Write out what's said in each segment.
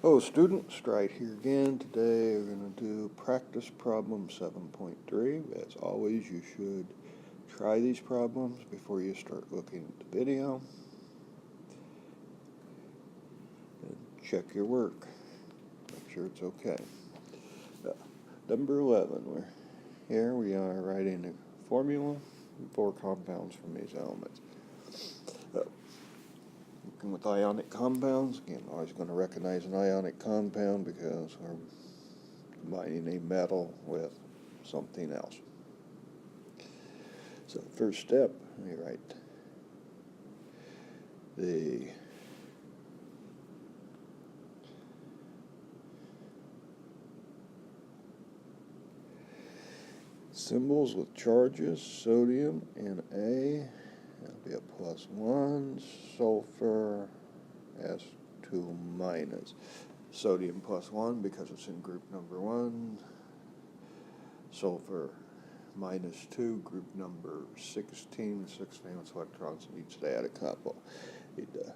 Hello students, Stride here again. Today we're going to do practice problem 7.3. As always, you should try these problems before you start looking at the video. And check your work. Make sure it's okay. Number 11, we are writing a formula for compounds from these elements. Working with ionic compounds, again, always going to recognize an ionic compound because we're combining a metal with something else. So first step, we write the symbols with charges, sodium Na, that'll be a +1, sulfur S2 minus. Sodium +1 because it's in group number 1, sulfur -2, group number 16, 6 valence electrons needs to add a couple. Need to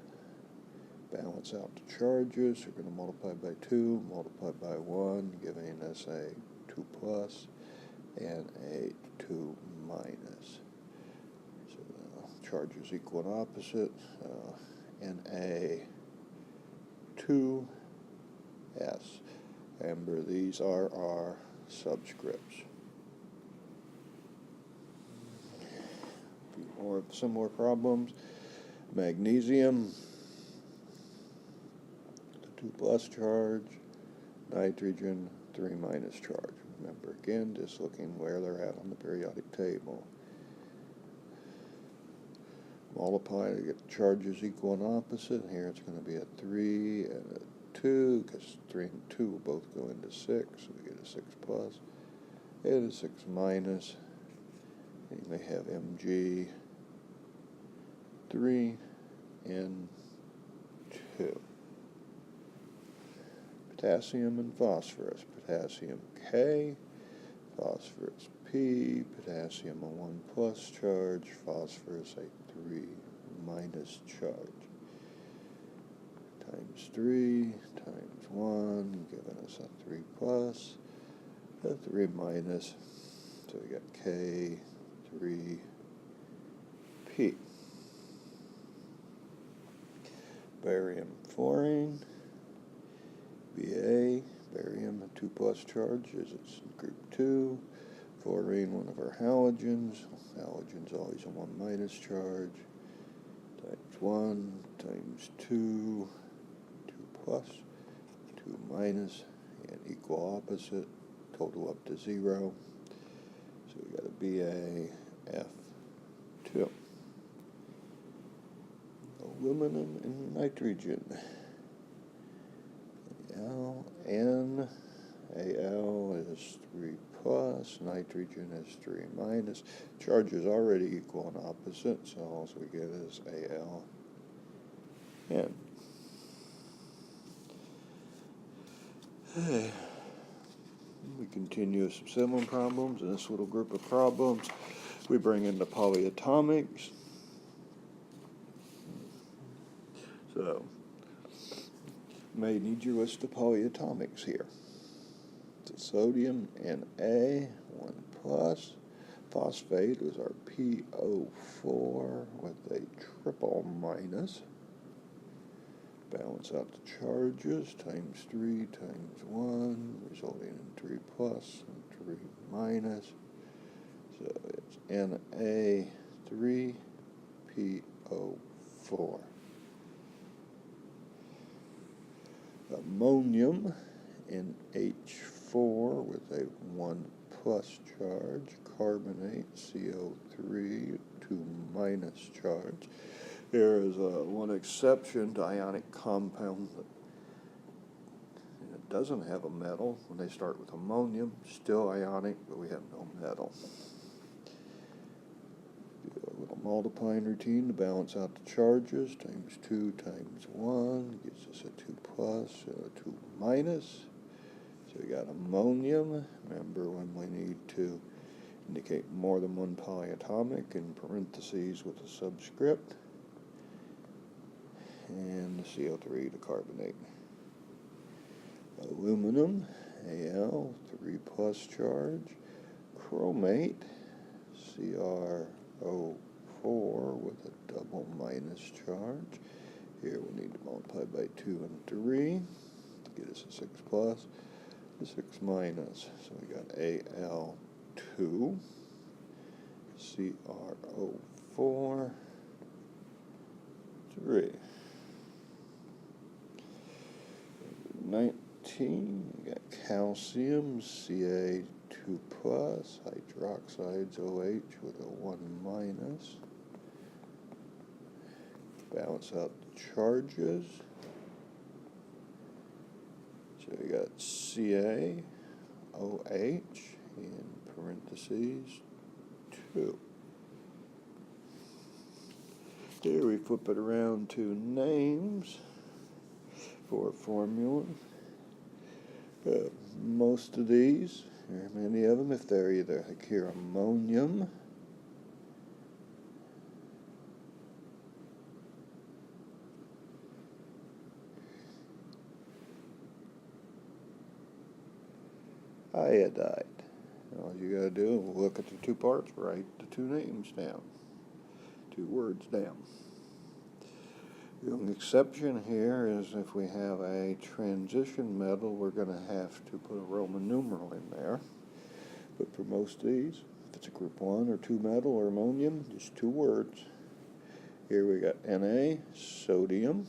balance out the charges. We're going to multiply by 2, multiply by 1, giving us a 2 plus and a 2 minus. So the charges equal and opposite. Na2S. Remember, these are our subscripts. Or similar problems. Magnesium, the 2 plus charge, nitrogen, 3 minus charge. Remember again, just looking where they're at on the periodic table. Multiply to get charges equal and opposite. Here it's going to be a 3 and a 2, because 3 and 2 will both go into 6, so we get a 6 plus and a 6 minus. And you may have Mg, 3 and 2. Potassium and phosphorus. Potassium K, phosphorus P, potassium a 1 plus charge, phosphorus a 3 minus charge. Times 3 times 1, giving us a 3 plus, a 3 minus, so we got K, 3, P. Barium, fluorine, Ba, barium, a 2 plus charge, as it's in group 2. Fluorine, one of our halogens. Halogen's always a 1 minus charge. Times 1 times 2, 2 plus, 2 minus, and equal opposite, total up to 0. So we got a BaF2. Aluminum and nitrogen. Al is 3 plus, nitrogen is 3 minus. Charge is already equal and opposite, so all we get is Al. We continue with some similar problems. In this little group of problems, we bring in the polyatomics. So, may need your list of polyatomics here. So sodium Na, 1 plus. Phosphate is our PO4 with a triple minus. Balance out the charges, times 3 times 1, resulting in 3 plus and 3 minus. So it's Na3, PO4. Ammonium, NH4 with a 1 plus charge, carbonate, CO3, 2 minus charge. There is one exception to ionic compound that doesn't have a metal. When they start with ammonium, still ionic, but we have no metal. Do a little multiplying routine to balance out the charges. Times 2 times 1 gives us a 2 plus and a 2 minus. So we got ammonium. Remember, when we need to indicate more than one polyatomic, in parentheses with a subscript. And the CO3, the carbonate. Aluminum, Al, 3 plus charge. Chromate, CrO4 with a double minus charge. Here we need to multiply by 2 and 3 to get us a 6 plus, a 6 minus. So we got Al2, CrO4, 3. 19, we got calcium, Ca2 plus, hydroxides, OH with a 1 minus. Balance out the charges. So we got CaOH in parentheses 2. Here we flip it around to names for a formula. Most of these, there are many of them, if they're either like here ammonium, iodide. All you got to do is look at the 2 parts, write the 2 names down, 2 words down. The only exception here is if we have a transition metal, we're going to have to put a Roman numeral in there. But for most of these, if it's a group 1 or 2 metal or ammonium, just 2 words. Here we got Na, sodium.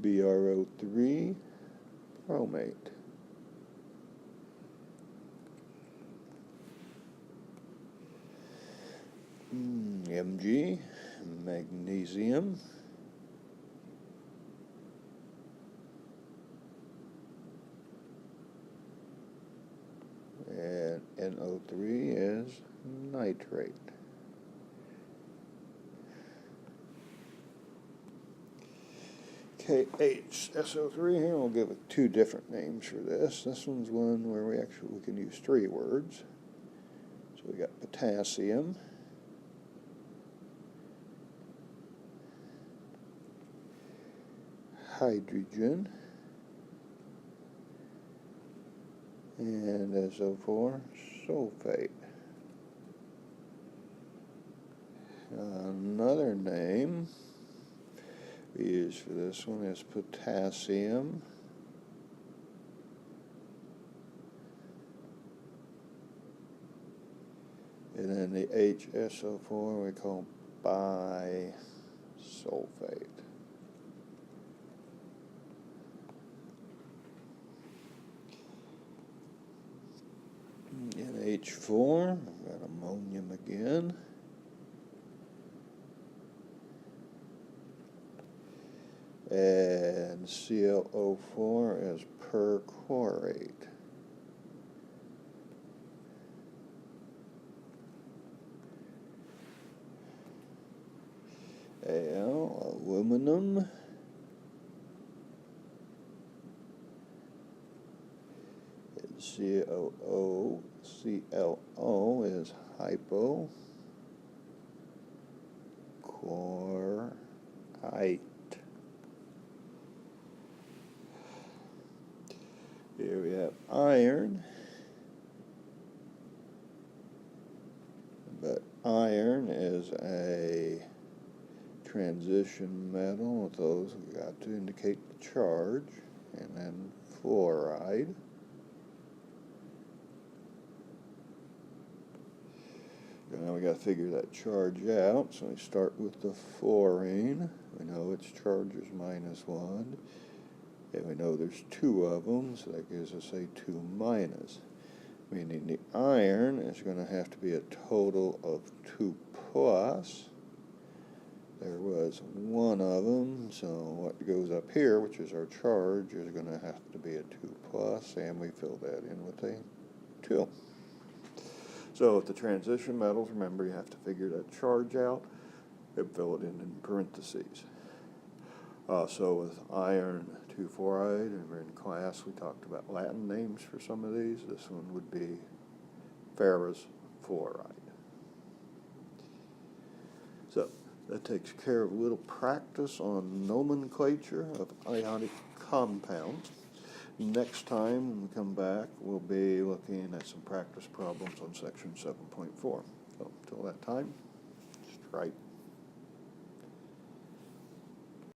BrO3, bromate. Mg, magnesium. And NO3 is nitrate. KHSO3 here, we'll give it 2 different names for this. This one's one where we can use 3 words. So we got potassium, hydrogen, and SO4, sulfate. Another name we use for this one is potassium, and then the HSO4 we call bisulfate. NH4, we've got ammonium again. And ClO4 is perchlorate. Al, aluminum. And ClO is hypochlorite. Here we have iron, but iron is a transition metal. With those, we got to indicate the charge, and then fluoride. Now we got to figure that charge out. So we start with the fluorine. We know its charge is -1. And we know there's 2 of them, so that gives us a 2 minus. Meaning the iron is going to have to be a total of 2 plus. There was 1 of them, so what goes up here, which is our charge, is going to have to be a 2 plus, and we fill that in with a 2. So with the transition metals, remember you have to figure that charge out and fill it in parentheses. So with iron 2 fluoride, and we're in class, we talked about Latin names for some of these. This one would be ferrous fluoride. So That takes care of a little practice on nomenclature of ionic compounds. Next time when we come back, we'll be looking at some practice problems on section 7.4. So until that time, strike